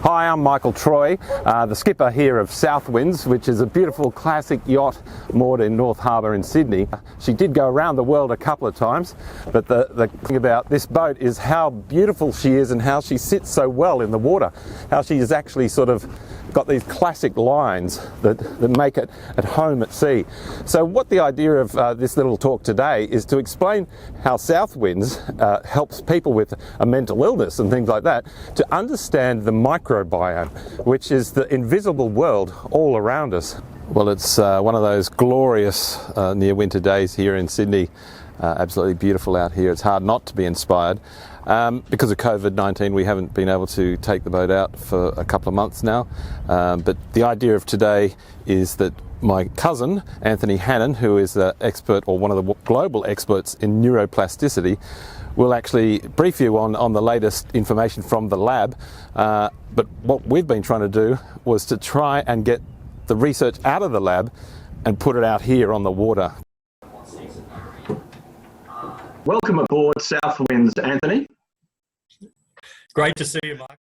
Hi, I'm Michael Troy, the skipper here of Southwinds, which is a beautiful classic yacht moored in North Harbour in Sydney. She did go around the world a couple of times, but the thing about this boat is how beautiful she is and how she sits so well in the water, how she is actually sort of got these classic lines that make it at home at sea. So what the idea of this little talk today is to explain how Southwinds helps people with a mental illness and things like that to understand the microbiome, which is the invisible world all around us. Well, it's one of those glorious near winter days here in Sydney. Absolutely beautiful out here. It's hard not to be inspired. Because of COVID-19, we haven't been able to take the boat out for a couple of months now. But the idea of today is that my cousin, Anthony Hannan, who is an expert or one of the global experts in neuroplasticity, will actually brief you on the latest information from the lab. But what we've been trying to do was to try and get the research out of the lab and put it out here on the water. Welcome aboard Southwinds, Anthony. Great to see you, Mark.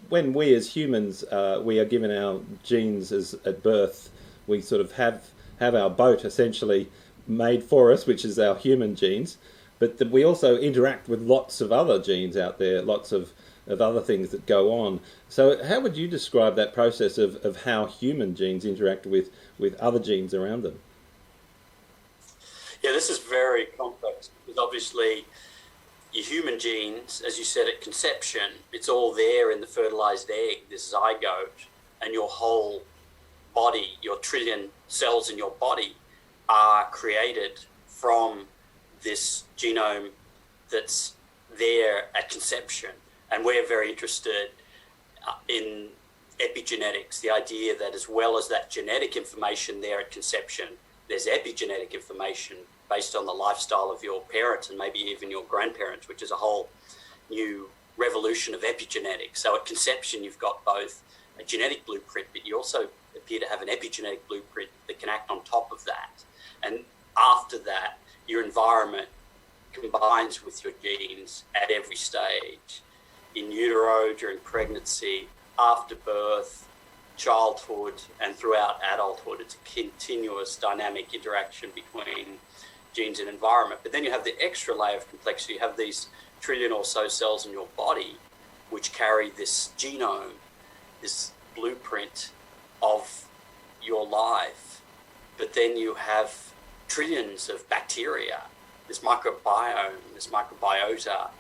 When we as humans, we are given our genes at birth, we sort of have our boat essentially made for us, which is our human genes, but that we also interact with lots of other genes out there, lots of other things that go on. So how would you describe that process of how human genes interact with other genes around them? Yeah, this is very complex because obviously your human genes, as you said at conception, it's all there in the fertilized egg, this zygote, and your whole body, your trillion cells in your body are created from this genome that's there at conception. And we're very interested in epigenetics, the idea that as well as that genetic information there at conception, there's epigenetic information based on the lifestyle of your parents and maybe even your grandparents, which is a whole new revolution of epigenetics. So at conception, you've got both a genetic blueprint, but you also appear to have an epigenetic blueprint that can act on top of that. And after that, your environment combines with your genes at every stage, in utero, during pregnancy, after birth, childhood, and throughout adulthood. It's a continuous dynamic interaction between genes and environment. But then you have the extra layer of complexity. You have these trillion or so cells in your body which carry this genome, this blueprint of your life. But then you have trillions of bacteria, this microbiome, this microbiota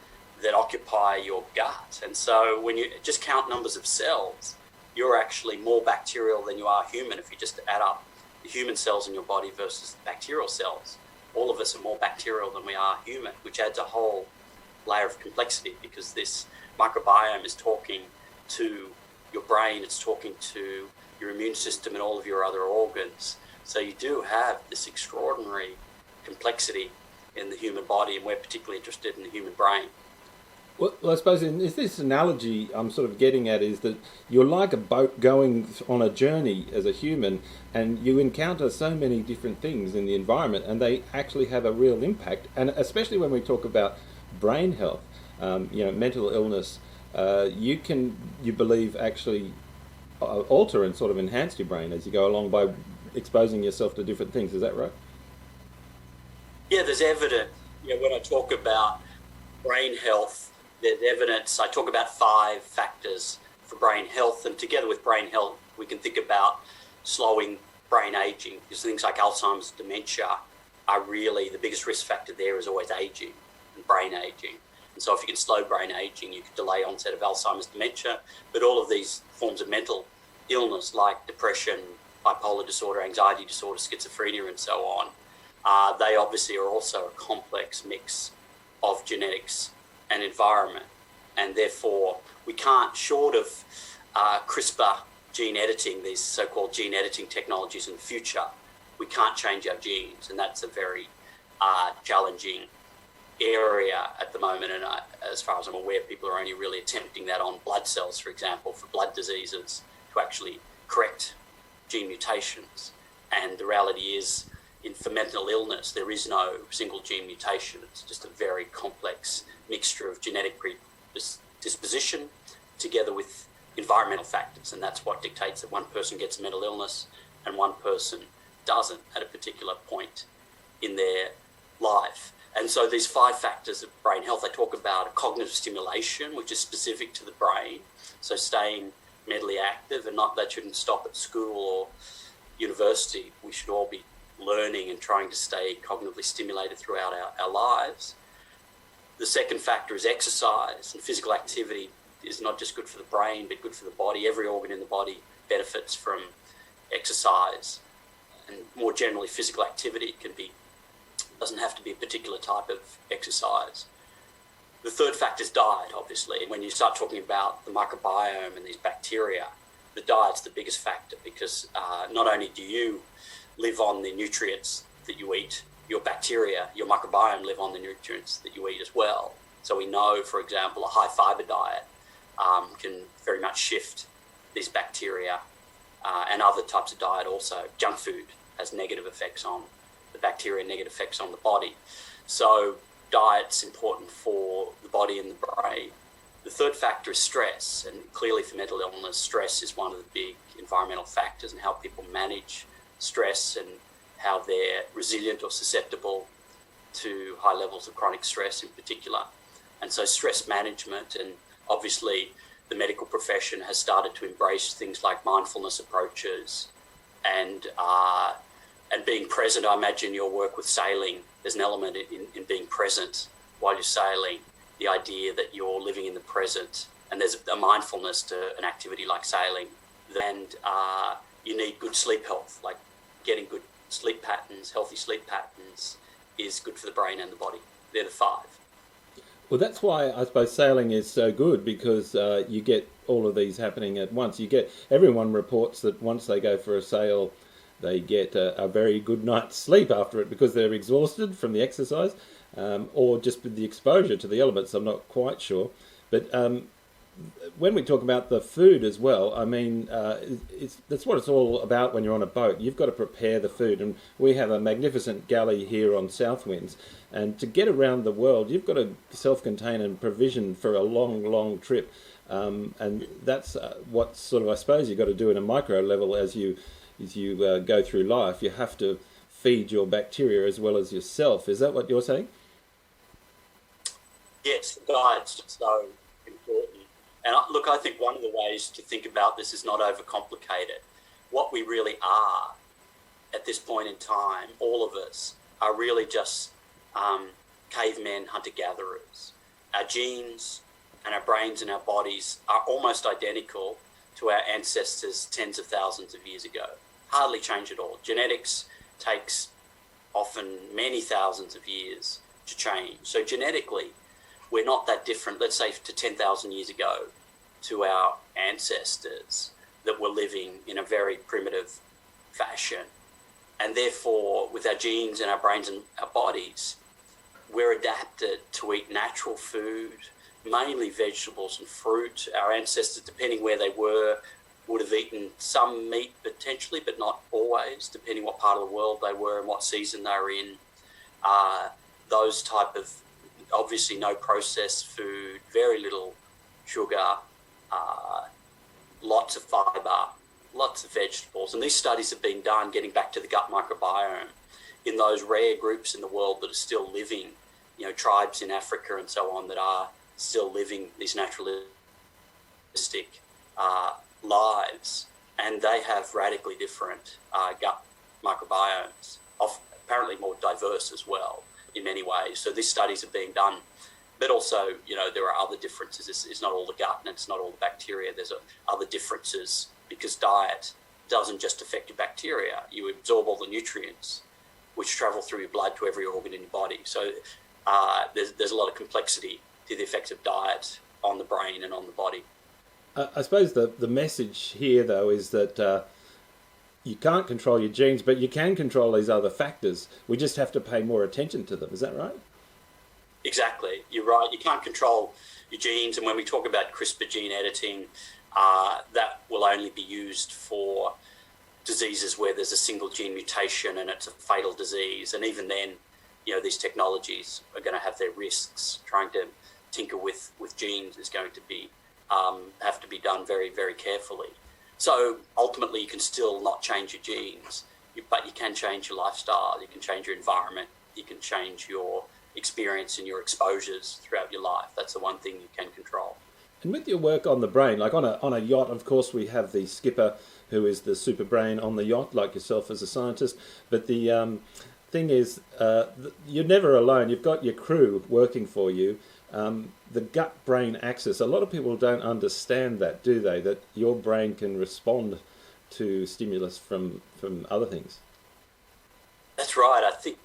that occupy your gut. And so when you just count numbers of cells, you're actually more bacterial than you are human if you just add up the human cells in your body versus the bacterial cells. All of us are more bacterial than we are human, which adds a whole layer of complexity because this microbiome is talking to your brain, it's talking to your immune system and all of your other organs. So you do have this extraordinary complexity in the human body, and we're particularly interested in the human brain. Well, I suppose in this analogy I'm sort of getting at is that you're like a boat going on a journey as a human, and you encounter so many different things in the environment, and they actually have a real impact. And especially when we talk about brain health, mental illness, you believe actually alter and sort of enhance your brain as you go along by exposing yourself to different things. Is that right? Yeah, there's evidence. When I talk about brain health, there's evidence. I talk about 5 factors for brain health, and together with brain health, we can think about slowing brain aging, because things like Alzheimer's, dementia are really the biggest risk factor there is always aging and brain aging. And so if you can slow brain aging, you can delay onset of Alzheimer's, dementia, but all of these forms of mental illness like depression, bipolar disorder, anxiety disorder, schizophrenia, and so on, they obviously are also a complex mix of genetics and environment, and therefore we can't, short of CRISPR gene editing, these so-called gene editing technologies in the future, we can't change our genes, and that's a very challenging area at the moment. And as far as I'm aware, people are only really attempting that on blood cells, for example, for blood diseases, to actually correct gene mutations. And the reality is, for mental illness, there is no single gene mutation. It's just a very complex mixture of genetic predisposition together with environmental factors, and that's what dictates that one person gets a mental illness and one person doesn't at a particular point in their life. And so these 5 factors of brain health, they talk about cognitive stimulation, which is specific to the brain, so staying mentally active, and not that shouldn't stop at school or university. We should all be learning and trying to stay cognitively stimulated throughout our lives. The second factor is exercise, and physical activity is not just good for the brain, but good for the body. Every organ in the body benefits from exercise, and more generally, physical activity doesn't have to be a particular type of exercise. The third factor is diet, obviously. When you start talking about the microbiome and these bacteria, the diet's the biggest factor, because not only do you live on the nutrients that you eat, your bacteria, your microbiome live on the nutrients that you eat as well. So we know, for example, a high fiber diet can very much shift these bacteria, and other types of diet also. Junk food has negative effects on the bacteria, negative effects on the body. So diet's important for the body and the brain. The third factor is stress, and clearly for mental illness, stress is one of the big environmental factors, and how people manage stress and how they're resilient or susceptible to high levels of chronic stress in particular. And so stress management, and obviously the medical profession has started to embrace things like mindfulness approaches and being present. I imagine your work with sailing, there's an element in being present while you're sailing, the idea that you're living in the present, and there's a mindfulness to an activity like sailing. And you need good sleep health, like getting good sleep patterns, healthy sleep patterns is good for the brain and the body. They're the 5. Well, that's why I suppose sailing is so good, because you get all of these happening at once. Everyone reports that once they go for a sail, they get a very good night's sleep after it, because they're exhausted from the exercise, or just with the exposure to the elements. I'm not quite sure. But when we talk about the food as well, I mean, that's what it's all about when you're on a boat. You've got to prepare the food, and we have a magnificent galley here on Southwinds, and to get around the world, you've got to self-contain and provision for a long, long trip, and that's what sort of, I suppose, you've got to do at a micro level as you go through life. You have to feed your bacteria as well as yourself. Is that what you're saying? Yes, diet's so important. And look, I think one of the ways to think about this is not overcomplicate it. What we really are at this point in time, all of us, are really just cavemen, hunter-gatherers. Our genes and our brains and our bodies are almost identical to our ancestors tens of thousands of years ago. Hardly change at all. Genetics takes often many thousands of years to change. So genetically, we're not that different, let's say, to 10,000 years ago, to our ancestors that were living in a very primitive fashion. And therefore, with our genes and our brains and our bodies, we're adapted to eat natural food, mainly vegetables and fruit. Our ancestors, depending where they were, would have eaten some meat potentially, but not always, depending what part of the world they were and what season they were in. Those type of, obviously no processed food, very little sugar, lots of fibre, lots of vegetables. And these studies have been done, getting back to the gut microbiome, in those rare groups in the world that are still living, tribes in Africa and so on that are still living these naturalistic lives. And they have radically different gut microbiomes, apparently more diverse as well in many ways. So these studies are being done. But also, there are other differences. It's not all the gut and it's not all the bacteria. There's other differences, because diet doesn't just affect your bacteria. You absorb all the nutrients which travel through your blood to every organ in your body. So there's a lot of complexity to the effects of diet on the brain and on the body. I suppose the message here, though, is that you can't control your genes, but you can control these other factors. We just have to pay more attention to them. Is that right? Exactly. You're right. You can't control your genes. And when we talk about CRISPR gene editing, that will only be used for diseases where there's a single gene mutation and it's a fatal disease. And even then, these technologies are going to have their risks. Trying to tinker with genes is going to be have to be done very, very carefully. So ultimately, you can still not change your genes, but you can change your lifestyle, you can change your environment, you can change your experience and your exposures throughout your life. That's the one thing you can control. And with your work on the brain, like on a yacht, of course, we have the skipper who is the super brain on the yacht, like yourself as a scientist. But the thing is, you're never alone. You've got your crew working for you. The gut-brain axis, a lot of people don't understand that, do they? That your brain can respond to stimulus from other things. That's right. I think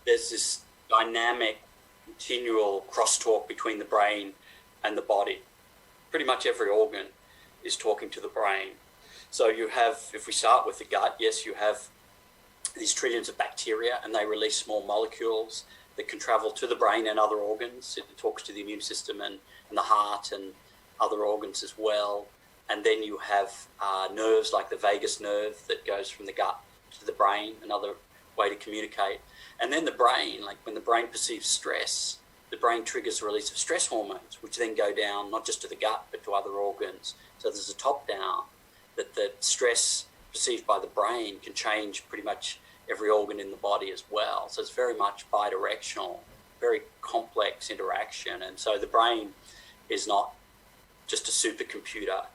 there's this dynamic, continual crosstalk between the brain and the body. Pretty much every organ is talking to the brain. So you have, if we start with the gut, yes, you have these trillions of bacteria, and they release small molecules that can travel to the brain and other organs. It talks to the immune system and the heart and other organs as well. And then you have nerves like the vagus nerve that goes from the gut to the brain, another way to communicate. And then the brain, like when the brain perceives stress, the brain triggers the release of stress hormones, which then go down not just to the gut, but to other organs. So there's a top-down that the stress perceived by the brain can change pretty much every organ in the body as well. So it's very much bidirectional, very complex interaction. And so the brain is not just a supercomputer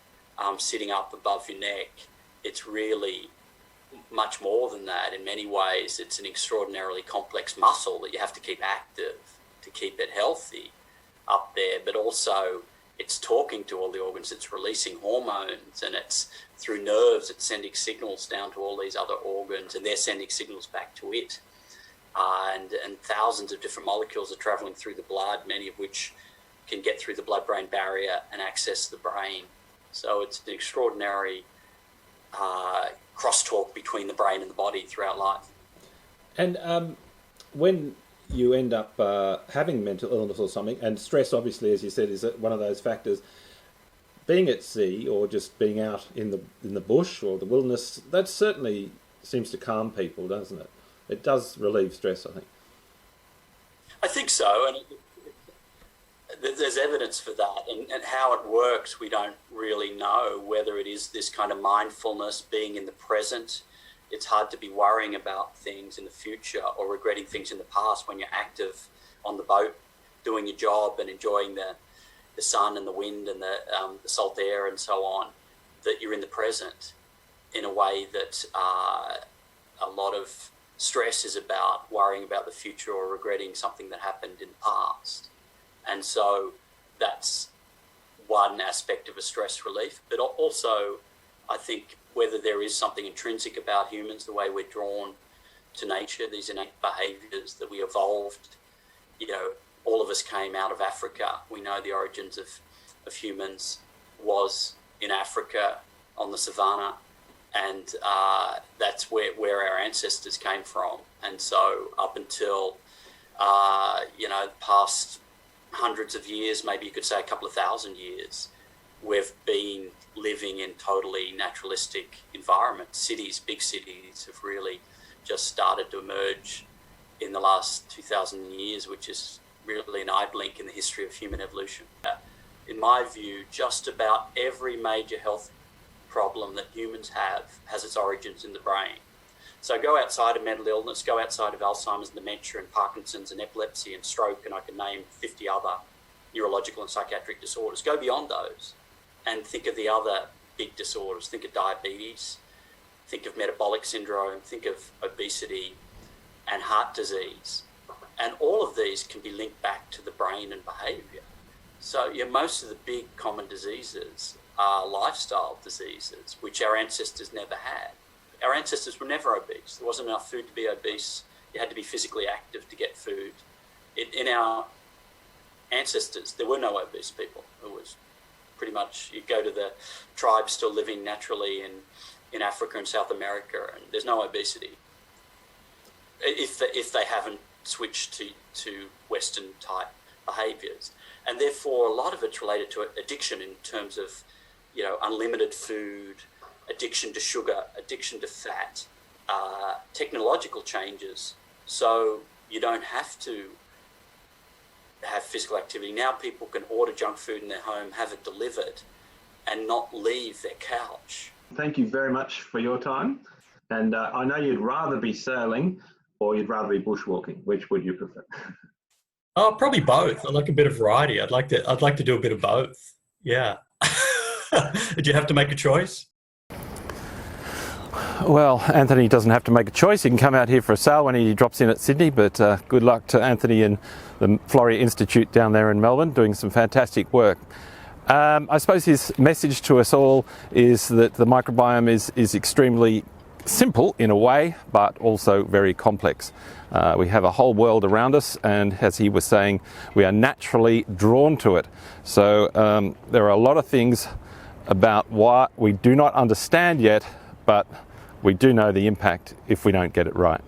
sitting up above your neck. It's really much more than that. In many ways, it's an extraordinarily complex muscle that you have to keep active to keep it healthy up there, but also it's talking to all the organs, it's releasing hormones, and it's through nerves, it's sending signals down to all these other organs, and they're sending signals back to it. And thousands of different molecules are traveling through the blood, many of which can get through the blood-brain barrier and access the brain. So it's an extraordinary crosstalk between the brain and the body throughout life. And when you end up having mental illness or something, and stress, obviously, as you said, is one of those factors. Being at sea or just being out in the bush or the wilderness, that certainly seems to calm people, doesn't it? It does relieve stress, I think. I think so, and there's evidence for that. And how it works, we don't really know, whether it is this kind of mindfulness, being in the present. It's hard to be worrying about things in the future or regretting things in the past when you're active on the boat, doing your job and enjoying the sun and the wind and the salt air and so on, that you're in the present in a way that a lot of stress is about worrying about the future or regretting something that happened in the past. And so that's one aspect of a stress relief. But also, I think whether there is something intrinsic about humans, the way we're drawn to nature, these innate behaviours that we evolved, all of us came out of Africa. We know the origins of humans was in Africa on the savannah, and that's where our ancestors came from. And so up until, the past hundreds of years, maybe you could say a couple of thousand years, we've been living in totally naturalistic environments. Cities, big cities, have really just started to emerge in the last 2,000 years, which is really an eye blink in the history of human evolution. In my view, just about every major health problem that humans have has its origins in the brain. So go outside of mental illness, go outside of Alzheimer's and dementia and Parkinson's and epilepsy and stroke, and I can name 50 other neurological and psychiatric disorders. Go beyond those and think of the other big disorders. Think of diabetes, think of metabolic syndrome, think of obesity and heart disease. And all of these can be linked back to the brain and behaviour. So most of the big common diseases are lifestyle diseases, which our ancestors never had. Our ancestors were never obese. There wasn't enough food to be obese. You had to be physically active to get food. In our ancestors, there were no obese people. It was pretty much, you go to the tribes still living naturally in Africa and South America, and there's no obesity. If they haven't switched to Western type behaviours. And therefore a lot of it's related to addiction in terms of, unlimited food, addiction to sugar, addiction to fat, technological changes. So you don't have to have physical activity. Now people can order junk food in their home, have it delivered, and not leave their couch. Thank you very much for your time. And I know you'd rather be sailing or you'd rather be bushwalking. Which would you prefer? Oh, probably both. I like a bit of variety. I'd like to do a bit of both. Yeah. Did you have to make a choice? Well, Anthony doesn't have to make a choice. He can come out here for a sail when he drops in at Sydney, but good luck to Anthony and the Florey Institute down there in Melbourne, doing some fantastic work. I suppose his message to us all is that the microbiome is extremely simple in a way, but also very complex. We have a whole world around us, and as he was saying, we are naturally drawn to it. So there are a lot of things about what we do not understand yet, but we do know the impact if we don't get it right.